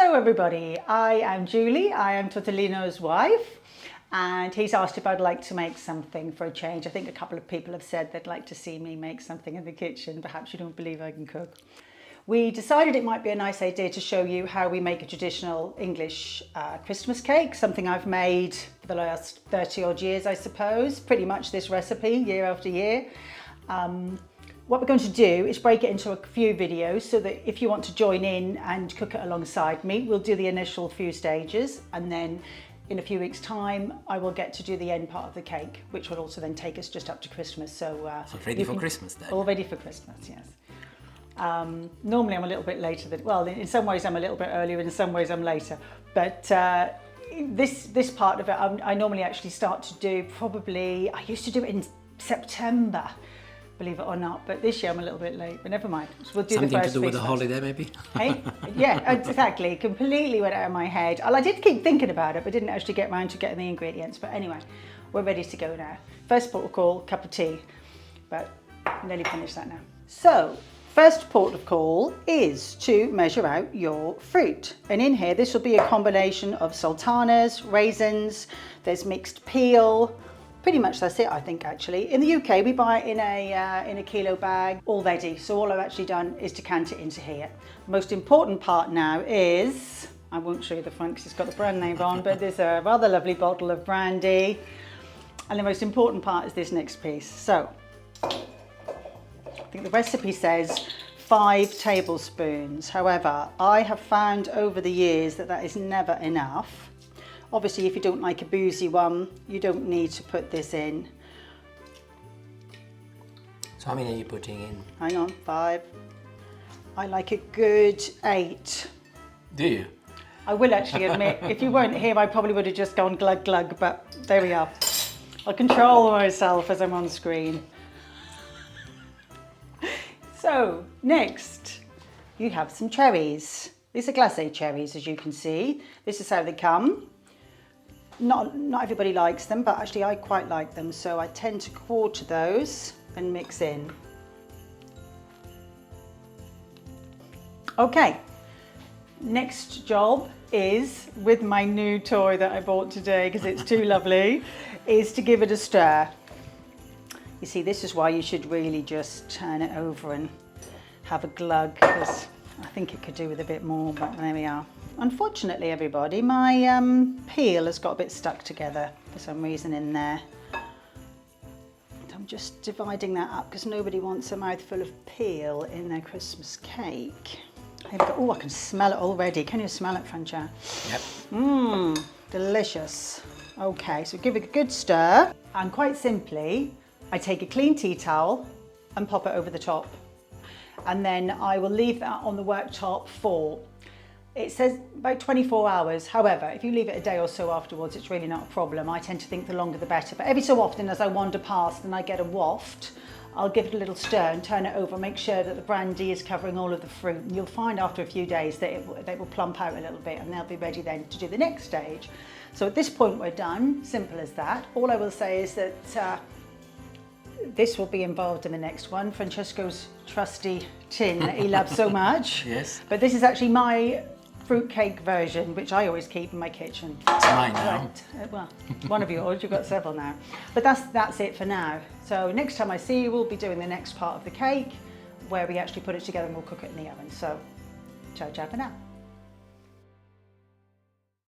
Hello everybody, I am Julie, I am Tortellino's wife, and he's asked if I'd like to make something for a change. I think a couple of people have said they'd like to see me make something in the kitchen. Perhaps you don't believe I can cook. We decided it might be a nice idea to show you how we make a traditional English Christmas cake, something I've made for the last 30 odd years, I suppose. Pretty much this recipe, year after year. What we're going to do is break it into a few videos so that if you want to join in and cook it alongside me, we'll do the initial few stages, and then in a few weeks' time, I will get to do the end part of the cake, which will also then take us just up to Christmas. So ready for Christmas then? All ready for Christmas, yes. Normally I'm a little bit later than, well, in some ways I'm a little bit earlier, in some ways I'm later. But this part of it, I normally actually start to do probably, I used to do it in September, believe it or not, but this year I'm a little bit late, but never mind. So we'll do something the first to do with piece the holiday maybe? Hey? Yeah, exactly. Completely went out of my head. I did keep thinking about it, but didn't actually get around to getting the ingredients. But anyway, we're ready to go now. First port of call, cup of tea, but I'm nearly finished that now. So, first port of call is to measure out your fruit. And in here, this will be a combination of sultanas, raisins, there's mixed peel. Pretty much that's it, I think, actually. In the UK, we buy it in a kilo bag already. So all I've actually done is decant it into here. Most important part now is, I won't show you the front because it's got the brand name on, but there's a rather lovely bottle of brandy. And the most important part is this next piece. So, I think the recipe says 5 tablespoons. However, I have found over the years that that is never enough. Obviously, if you don't like a boozy one, you don't need to put this in. So how many are you putting in? Hang on, 5. I like a good 8. Do you? I will actually admit, if you weren't here, I probably would have just gone glug glug, but there we are. I'll control myself as I'm on screen. So, next, you have some cherries. These are glacé cherries, as you can see. This is how they come. Not everybody likes them, but actually I quite like them, so I tend to quarter those and mix in. Okay, next job is, with my new toy that I bought today because it's too lovely, is to give it a stir. You see, this is why you should really just turn it over and have a glug, because I think it could do with a bit more, but there we are. Unfortunately, everybody, my peel has got a bit stuck together for some reason in there. I'm just dividing that up because nobody wants a mouthful of peel in their Christmas cake. Oh, I can smell it already. Can you smell it, Francia? Yep. Mmm, delicious. Okay, so give it a good stir. And quite simply, I take a clean tea towel and pop it over the top. And then I will leave that on the worktop for, it says about 24 hours. However, if you leave it a day or so afterwards, it's really not a problem. I tend to think the longer the better. But every so often, as I wander past and I get a waft, I'll give it a little stir and turn it over, make sure that the brandy is covering all of the fruit. And you'll find after a few days that they will plump out a little bit, and they'll be ready then to do the next stage. So at this point, we're done. Simple as that. All I will say is that this will be involved in the next one. Francesco's trusty tin that he loves so much. Yes. But this is actually my fruitcake version, which I always keep in my kitchen. It's mine now. Right. Well, one of yours, you've got several now. But that's it for now. So next time I see you, we'll be doing the next part of the cake, where we actually put it together and we'll cook it in the oven. So, ciao ciao for now.